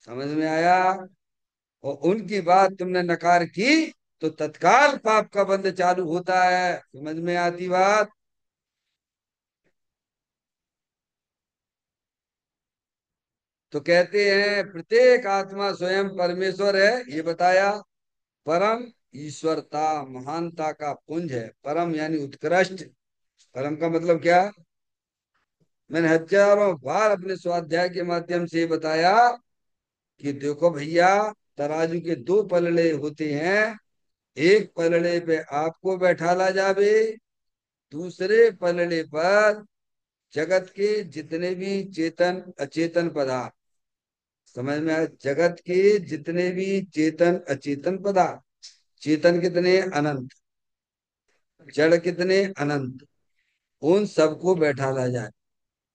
समझ में आया? और उनकी बात तुमने नकार की तो तत्काल पाप का बंध चालू होता है। समझ में आती बात? तो कहते हैं प्रत्येक आत्मा स्वयं परमेश्वर है, ये बताया। परम ईश्वरता महानता का पुंज है। परम यानी उत्कृष्ट। परम का मतलब क्या? मैंने हजारों बार अपने स्वाध्याय के माध्यम से बताया कि देखो भैया, तराजू के दो पलड़े होते हैं। एक पलड़े पे आपको बैठाला जावे, दूसरे पलड़े पर जगत के जितने भी चेतन अचेतन पदार्थ। समझ में आया? जगत के जितने भी चेतन अचेतन पदार्थ, चेतन कितने? अनंत। जड़ कितने? अनंत। उन सबको बैठाला जाए।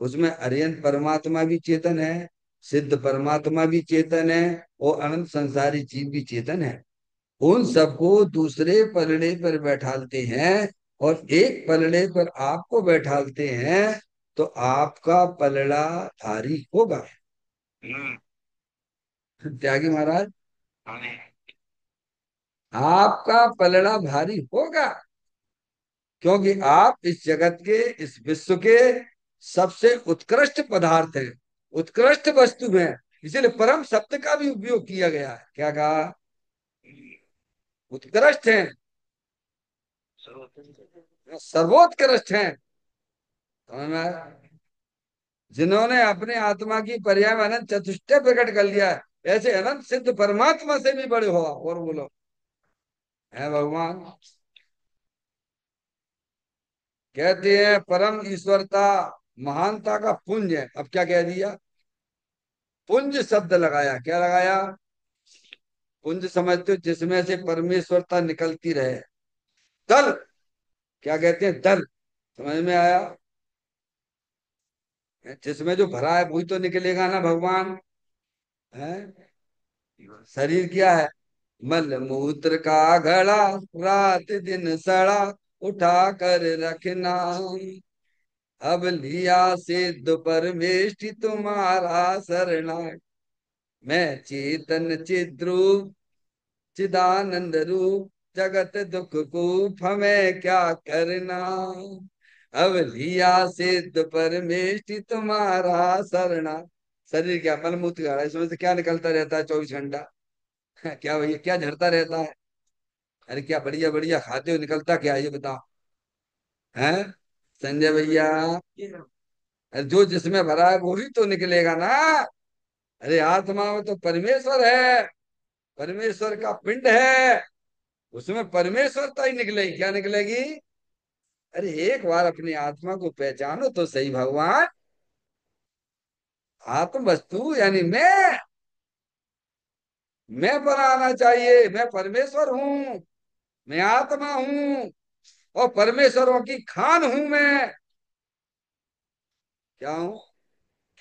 उसमें अरिहंत परमात्मा भी चेतन है, सिद्ध परमात्मा भी चेतन है, और अनंत संसारी जीव भी चेतन है। उन सबको दूसरे पलड़े पर बैठालते हैं और एक पलड़े पर आपको बैठालते हैं, तो आपका पलड़ा भारी होगा। त्यागी महाराज, आपका पलड़ा भारी होगा, क्योंकि आप इस जगत के, इस विश्व के सबसे उत्कृष्ट पदार्थ हैं, उत्कृष्ट वस्तु हैं। इसीलिए परम शब्द का भी उपयोग किया गया है। क्या कहा? उत्कृष्ट हैं, सर्वोत्कृष्ट हैं। समझ में आया? जिन्होंने अपने आत्मा की पर्याय में अनंत चतुष्टय प्रकट कर लिया है, ऐसे अनंत सिद्ध परमात्मा से भी बड़े हो और बोलो है भगवान। कहते हैं परम ईश्वरता महानता का पुंज है। अब क्या कह दिया? पुंज शब्द लगाया। क्या लगाया? पुंज समझते हो? जिसमें से परमेश्वरता निकलती रहे। दल, क्या कहते हैं? दल। समझ में आया? जिसमें जो भरा है वही तो निकलेगा ना भगवान। है? शरीर क्या है? मल मूत्र का घड़ा, रात दिन सड़ा, उठा कर रखना, अब लिया सिद्ध परमेष्टि तुम्हारा शरणा। मैं चेतन चिद्रूप चिदानंद रूप, जगत दुख कूप हमें क्या करना। अब लिया सिद्ध परमेष्टि तुम्हारा सरना। शरीर क्या मलमूत्र गाड़ा, इसमें से क्या निकलता रहता है 24 घंटा? क्या भैया, क्या झड़ता रहता है? अरे क्या बढ़िया बढ़िया खाते हो, निकलता क्या है ये बताओ? हैं संजय भैया? अरे जो जिसमें भरा है वो ही तो निकलेगा ना। अरे आत्मा में तो परमेश्वर है, परमेश्वर का पिंड है, उसमें परमेश्वरता ही निकलेगी, क्या निकलेगी? अरे एक बार अपनी आत्मा को पहचानो तो सही भगवान। आत्म वस्तु यानी मैं पर आना चाहिए। मैं परमेश्वर हूँ, मैं आत्मा हूँ, और परमेश्वरों की खान हूं मैं। क्या हूँ?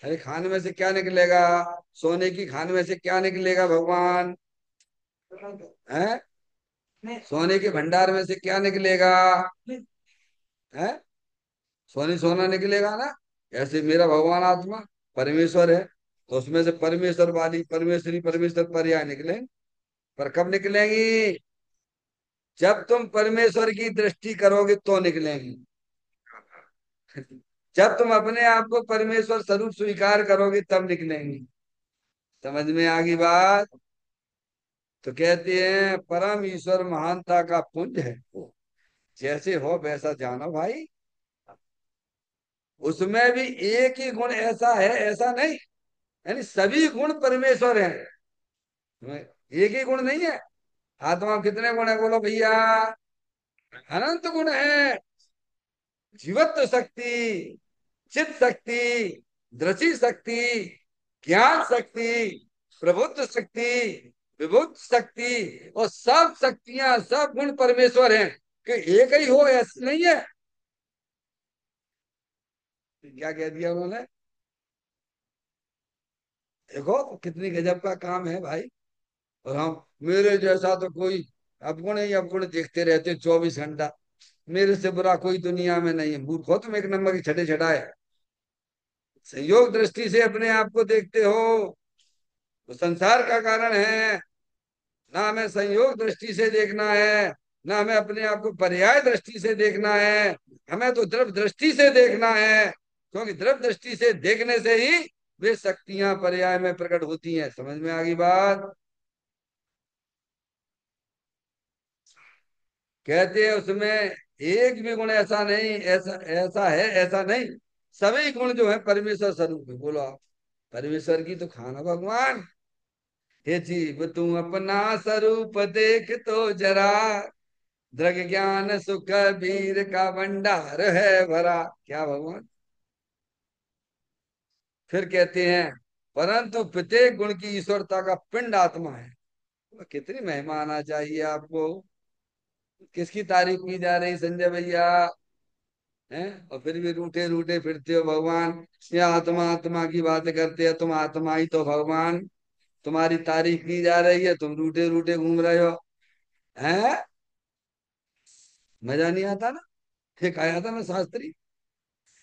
अरे खान में से क्या निकलेगा? सोने की खान में से क्या निकलेगा भगवान? है? सोने के भंडार में से क्या निकलेगा? है? सोने सोना निकलेगा ना। ऐसे मेरा भगवान आत्मा परमेश्वर है, तो उसमें से परमेश्वर वाली परमेश्वरी परमेश्वर पर्याय निकले। पर कब निकलेंगी? जब तुम परमेश्वर की दृष्टि करोगे तो निकलेंगी। जब तुम अपने आप को परमेश्वर स्वरूप स्वीकार करोगे तब निकलेंगी। समझ में आ गई बात? तो कहते हैं परम ईश्वर महानता का पुंज है, जैसे हो वैसा जानो भाई। उसमें भी एक ही गुण ऐसा है ऐसा नहीं, यानी सभी गुण परमेश्वर हैं। एक ही गुण नहीं है। आत्मा में कितने गुण है बोलो भैया? अनंत गुण है। जीवत्व शक्ति, चित शक्ति, दृष्टि शक्ति, ज्ञान शक्ति, प्रबुद्ध शक्ति, विबुद्ध शक्ति, और सब शक्तियां सब गुण परमेश्वर हैं। कि एक ही हो ऐसा नहीं है। क्या कह दिया उन्होंने? देखो कितनी गजब का काम है भाई। और हम मेरे जैसा तो कोई अवगुण ही अवगुण देखते रहते 24 घंटा। मेरे से बुरा कोई दुनिया में नहीं है। मूर्ख हो तुम, एक नंबर की छठे छठाए। संयोग दृष्टि से अपने आप को देखते हो तो संसार का कारण है। ना हमें संयोग दृष्टि से देखना है, ना हमें अपने आप को पर्याय दृष्टि से देखना है। हमें तो द्रव दृष्टि से देखना है, क्योंकि द्रव दृष्टि से देखने से ही वे शक्तियां पर्याय में प्रकट होती हैं। समझ में आ गई बात? कहते हैं उसमें एक भी गुण ऐसा नहीं, ऐसा ऐसा है ऐसा नहीं। सभी गुण जो है परमेश्वर स्वरूप है। बोलो आप, परमेश्वर की तो खाना भगवान। हे जीव तू अपना स्वरूप देख तो जरा, दृग ज्ञान सुख वीर का भंडार है भरा। क्या भगवान? फिर कहते हैं परंतु प्रत्येक गुण की ईश्वरता का पिंड आत्मा है। कितनी महिमा आना चाहिए आपको। किसकी तारीफ की जा रही संजय भैया? हैं? और फिर भी रूठे रूठे फिरते हो भगवान। ये आत्मा आत्मा की बात करते हो, तुम आत्मा ही तो भगवान। तुम्हारी तारीफ की जा रही है, तुम रूठे रूठे घूम रहे हो। हैं? मजा नहीं आता ना? एक आया था ना शास्त्री,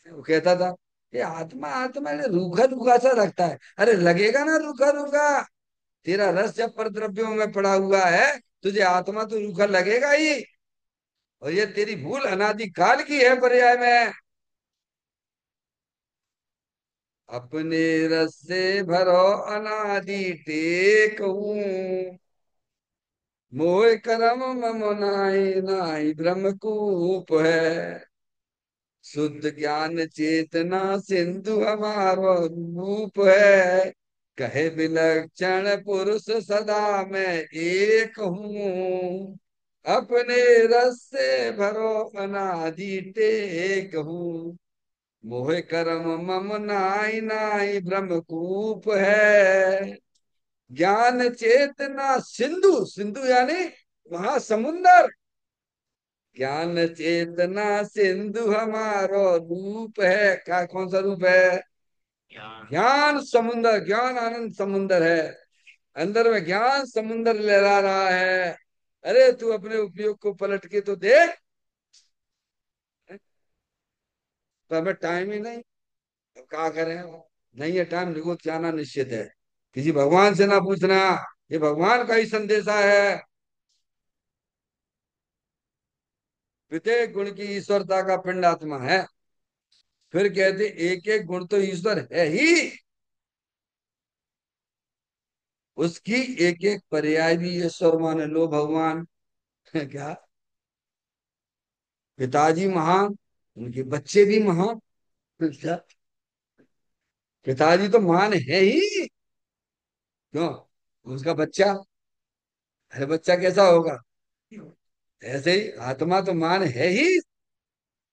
वो कहता था ये आत्मा आत्मा ने रूखा रूखा सा रखता है। अरे लगेगा ना रूखा रूखा। तेरा रस जब पर द्रव्यों में पड़ा हुआ है, तुझे आत्मा तो रूखा लगेगा ही। और ये तेरी भूल अनादि काल की है पर्याय में। अपने रस से भरो अनादि टेक हूँ, मोह करम मम नाई नाई ब्रह्मकूप है। शुद्ध ज्ञान चेतना सिंधु हमारो रूप है। कहे विलक्षण पुरुष सदा मैं एक हूँ। अपने रस से भरो अनादि टेक हूँ, मोह करम मम नाई नाई ब्रह्मकूप है। ज्ञान चेतना सिंधु, सिंधु यानी महासमुंदर। ज्ञान चेतना सिंधु हमारो रूप है। क्या कौन सा रूप है? ज्ञान समुंदर, ज्ञान आनंद समुंदर है। अंदर में ज्ञान समुंदर लहरा रहा है। अरे तू अपने उपयोग को पलट के तो देख। तो हमें टाइम ही नहीं, तो क्या करें? नहीं है टाइम, निगुत जाना निश्चित है। किसी भगवान से ना पूछना, ये भगवान का ही संदेशा है। प्रत्येक गुण की ईश्वरता का पिंड आत्मा है। फिर कहते एक एक गुण तो ईश्वर है ही, उसकी एक एक पर्याय भी ईश्वर मान लो भगवान। क्या, पिताजी महान, उनके बच्चे भी महान। क्या, पिताजी तो महान है ही, क्यों, उसका बच्चा, अरे बच्चा कैसा होगा, ऐसे ही आत्मा तो महान है ही।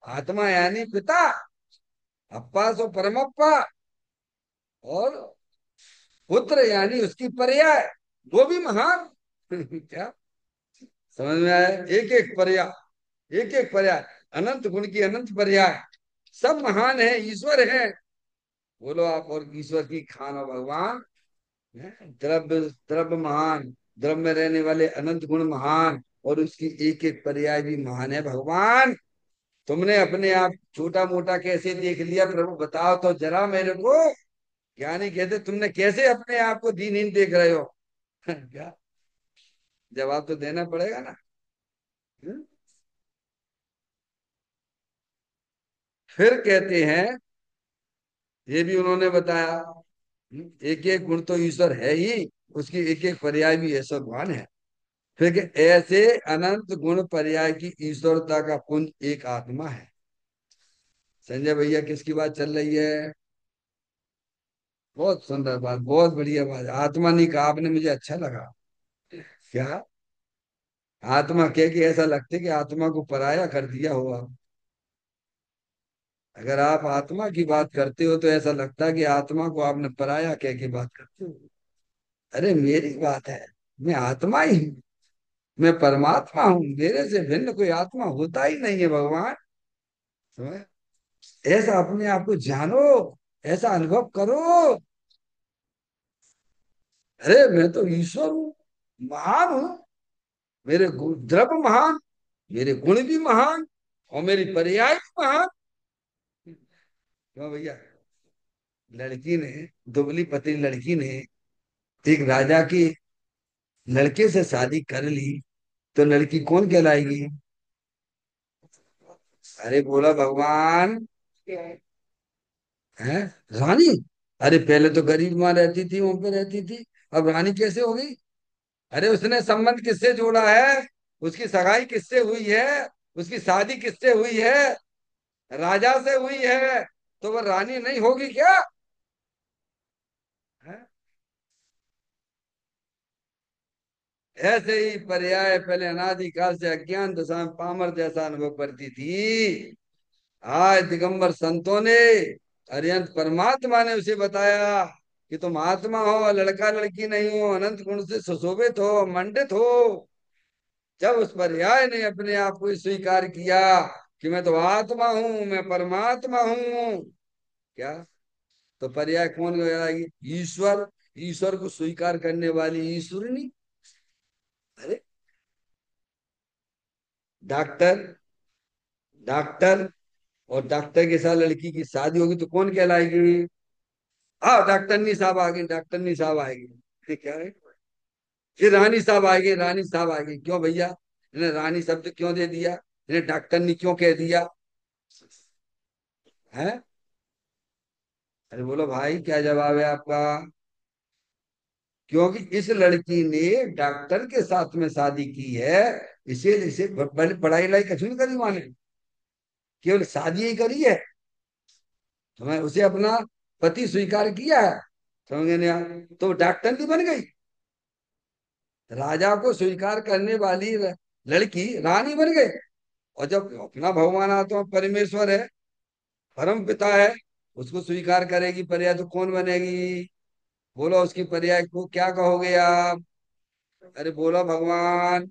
आत्मा यानी पिता, अप्पा सो परमप्पा, और पुत्र यानी उसकी पर्याय, वो भी महान। क्या, समझ में आया, एक एक पर्याय, एक एक पर्याय, अनंत गुण की अनंत पर्याय, सब महान है, ईश्वर है। बोलो आप, और ईश्वर की खान हो भगवान। द्रव्य, द्रव्य महान, द्रव्य में रहने वाले अनंत गुण महान, और उसकी एक एक पर्याय भी महान है भगवान। तुमने अपने आप छोटा मोटा कैसे देख लिया प्रभु, बताओ तो जरा मेरे को। ज्ञानी कहते तुमने कैसे अपने आप को दीनहीन देख रहे हो। क्या, जवाब तो देना पड़ेगा ना। हम्म? फिर कहते हैं, ये भी उन्होंने बताया, एक एक गुण तो ईश्वर है ही, उसकी एक एक पर्याय भी ईश्वरवान है। फिर ऐसे अनंत गुण पर्याय की ईश्वरता का पुंज एक आत्मा है। संजय भैया किसकी बात चल रही है। बहुत सुंदर बात, बहुत बढ़िया बात, आत्मा नहीं कहा आपने, मुझे अच्छा लगा। क्या, आत्मा कह के ऐसा लगता है कि आत्मा को पराया कर दिया हो आप। अगर आप आत्मा की बात करते हो तो ऐसा लगता है कि आत्मा को आपने पराया कह के बात करते हो। अरे मेरी बात है, मैं आत्मा ही हूँ, मैं परमात्मा हूँ, मेरे से भिन्न कोई आत्मा होता ही नहीं है भगवान। समझ? ऐसा अपने आप को जानो, ऐसा अनुभव करो। अरे मैं तो ईश्वर हूँ, महान हूँ, मेरे द्रव्य महान, मेरे गुण भी महान, और मेरी पर्याय भी महान। क्यों भैया, लड़की ने, दुबली पतली लड़की ने एक राजा की लड़के से शादी कर ली, तो लड़की कौन कहलाएगी। अरे बोला भगवान, है, रानी। अरे पहले तो गरीब माँ रहती थी, वहां पे रहती थी, अब रानी कैसे हो गई। अरे उसने संबंध किससे जोड़ा है, उसकी सगाई किससे हुई है, उसकी शादी किससे हुई है, राजा से हुई है, तो वह रानी नहीं होगी क्या। है? ऐसे ही पर्याय पहले अनादिकाल से अज्ञान दशा में पामर जैसा अनुभव करती थी, आज दिगंबर संतों ने, अरिहंत परमात्मा ने उसे बताया कि तुम आत्मा हो, लड़का लड़की नहीं हो, अनंत गुण से सुशोभित हो, मंडित हो। जब उस पर्याय ने अपने आप को स्वीकार किया कि मैं तो आत्मा हूं, मैं परमात्मा हूं, क्या, तो पर्याय कौन आएगी, ईश्वर। ईश्वर को स्वीकार करने वाली ईश्वरनी। अरे डॉक्टर, डॉक्टर, और डॉक्टर के साथ लड़की की शादी होगी तो कौन कहलाएगी। हाँ डॉक्टरनी साहब आ गई, डॉक्टरनी साहब आएगी। ये क्या है, फिर रानी साहब आएगी, रानी साहब आएगी, क्यों भैया, इन्हें रानी शब्द क्यों दे दिया, इन्हें डॉक्टरनी क्यों कह दिया। है, अरे बोलो भाई क्या जवाब है आपका। क्योंकि इस लड़की ने डॉक्टर के साथ में शादी की है, इसे इसे पढ़ाई लाई कछु नहीं करी माने, केवल शादी ही करी है, तो मैं उसे अपना पति स्वीकार किया है। समझ गए ना, तो डॉक्टर नहीं बन गई, राजा को स्वीकार करने वाली लड़की रानी बन गई। और जब अपना भगवान आत्मा परमेश्वर है, परम पिता है, उसको स्वीकार करेगी पर्याय तो कौन बनेगी। बोलो उसकी पर्याय को क्या कहोगे आप। अरे बोलो भगवान।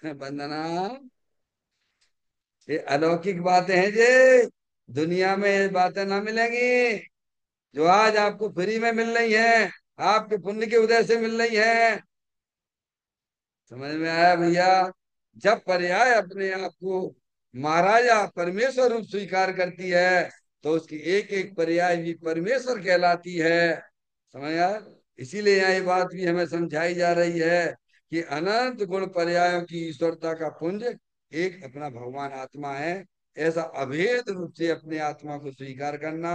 वंदना, ये अलौकिक बातें हैं ये, दुनिया में ये बातें ना मिलेंगी, जो आज आपको फ्री में मिल रही हैं, आपके पुण्य के उदय से मिल रही हैं। समझ में आया भैया। जब पर्याय अपने आप को महाराजा परमेश्वर रूप स्वीकार करती है, तो उसकी एक एक पर्याय भी परमेश्वर कहलाती है। समझ आया। इसीलिए यहाँ ये बात भी हमें समझाई जा रही है कि अनंत गुण पर्यायों की ईश्वरता का पुंज एक अपना भगवान आत्मा है, ऐसा अभेद रूप से अपने आत्मा को स्वीकार करना,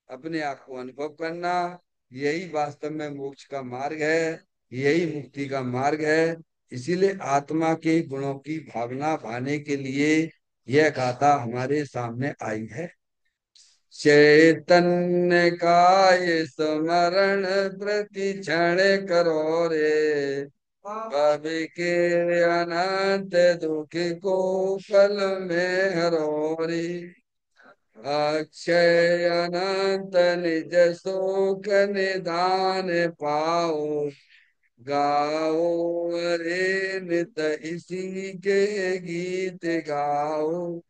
अपने आप को अनुभव करना, यही वास्तव में मोक्ष का मार्ग है, यही मुक्ति का मार्ग है। इसीलिए आत्मा के गुणों की भावना पाने के लिए यह गाथा हमारे सामने आई है। चैतन्य का ये स्मरण प्रति क्षण करो रे, कवि के अनंत दुख को पल में हरो रे। अक्षय अनंत निज सुख निदान पाओ, गाओ रे नित इसी के गीत गाओ,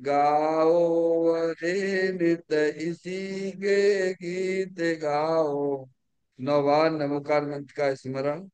गाओ रे नित इसी के गीत गाओ। नौबार नमोकार मंत्र का स्मरण।